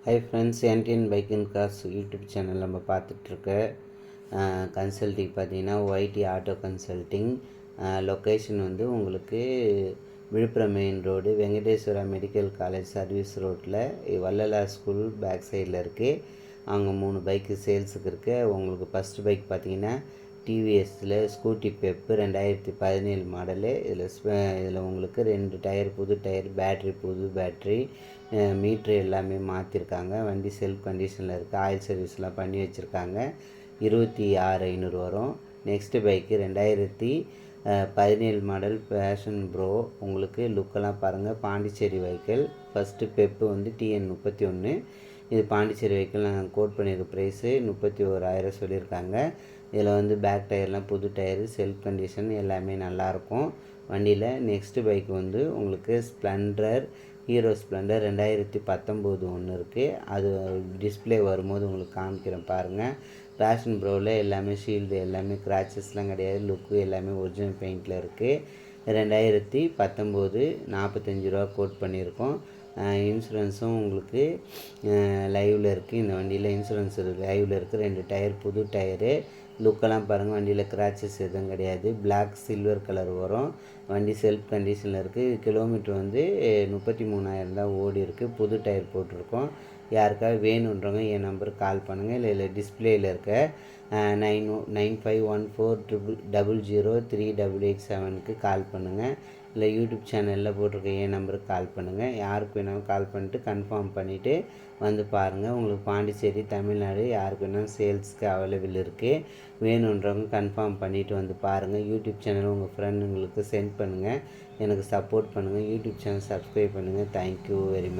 High friends, NTN bike and cars YouTube channel நம்ம பார்த்துட்ருக்க consulting பார்த்தீங்கன்னா ஒய்டி ஆட்டோ கன்சல்ட்டிங். லொக்கேஷன் வந்து உங்களுக்கு Villupuram main road Venkateswara medical college service ரோட்டில் வள்ளலார் ஸ்கூல் பேக் சைடில் இருக்குது. அங்கே 3 பைக்கு சேல்ஸுக்கு இருக்குது. உங்களுக்கு ஃபஸ்ட்டு பைக் பார்த்தீங்கன்னா டிவிஎஸில் ஸ்கூட்டி பெப்பு 2017 மாடலு. இதில் உங்களுக்கு 2 டயர் புது டயர், பேட்ரி புது பேட்ரி, மீட்ரு எல்லாமே மாற்றிருக்காங்க. வண்டி செல்ஃப் கண்டிஷனில் இருக்குது. ஆயில் சர்வீஸ்லாம் பண்ணி வச்சுருக்காங்க. 26,500 வரும். Next bike 2017 model Passion Pro. உங்களுக்கு லுக்கெல்லாம் பாருங்கள். பாண்டிச்சேரி வெஹிக்கிள். ஃபஸ்ட்டு பெப்பு வந்து TN31. இது பாண்டிச்சேரி வெஹிக்கிள். நாங்கள் கோட் பண்ணியிருக்க ப்ரைஸு 31,000 சொல்லியிருக்காங்க. இதில் வந்து பேக் டயர்லாம் புது டயரு, செல்ஃப் கண்டிஷன் எல்லாமே நல்லாயிருக்கும் வண்டியில். நெக்ஸ்ட்டு பைக் வந்து உங்களுக்கு ஸ்ப்ளெண்டர், ஹீரோ ஸ்ப்ளெண்டர் 2019 ஒன்று இருக்குது. அது டிஸ்பிளே வரும்போது உங்களுக்கு காமிக்கிறேன் பாருங்கள். பேஷன் ப்ரோவில் எல்லாமே ஷீல்டு, எல்லாமே கிராச்சஸ்லாம் கிடையாது. லுக்கு எல்லாமே ஒரிஜினல் பெயிண்டில் இருக்குது. 2019 45 கோட் பண்ணியிருக்கோம். இன்சூரன்ஸும் உங்களுக்கு லைவில் இருக்குது. இந்த வண்டியில் இன்சூரன்ஸ் லைவில் இருக்குது. 2 டயர் புது டயரு. லுக்கெல்லாம் பாருங்கள். வண்டியில் கிராச்சஸ் எதுவும் கிடையாது. பிளாக் சில்வர் கலர் வரும். வண்டி செல்ஃப் கண்டிஷனில் இருக்குது. கிலோமீட்டர் வந்து 33,000 தான் ஓடி இருக்குது. புது டயர் போட்டிருக்கோம். யாருக்காவது வேணுன்றவங்க என் நம்பருக்கு கால் பண்ணுங்கள். இல்லை டிஸ்பிளேயில் இருக்க 9514003887க்கு கால் பண்ணுங்கள். இல்லை யூடியூப் சேனலில் போட்டிருக்க என் நம்பருக்கு கால் பண்ணுங்கள். யாருக்கு வேணாலும் கால் பண்ணிட்டு கன்ஃபார்ம் பண்ணிவிட்டு வந்து பாருங்கள். உங்களுக்கு பாண்டிச்சேரி, தமிழ்நாடு யாருக்கு வேணாலும் சேல்ஸுக்கு அவைலபிள் இருக்குது. வேணுன்றவங்க கன்ஃபார்ம் பண்ணிவிட்டு வந்து பாருங்கள். யூடியூப் சேனல் உங்கள் ஃப்ரெண்டுங்களுக்கு சென்ட் பண்ணுங்கள். எனக்கு சப்போர்ட் பண்ணுங்கள். யூடியூப் சேனல் சப்ஸ்கிரைப் பண்ணுங்கள். Thank you very much.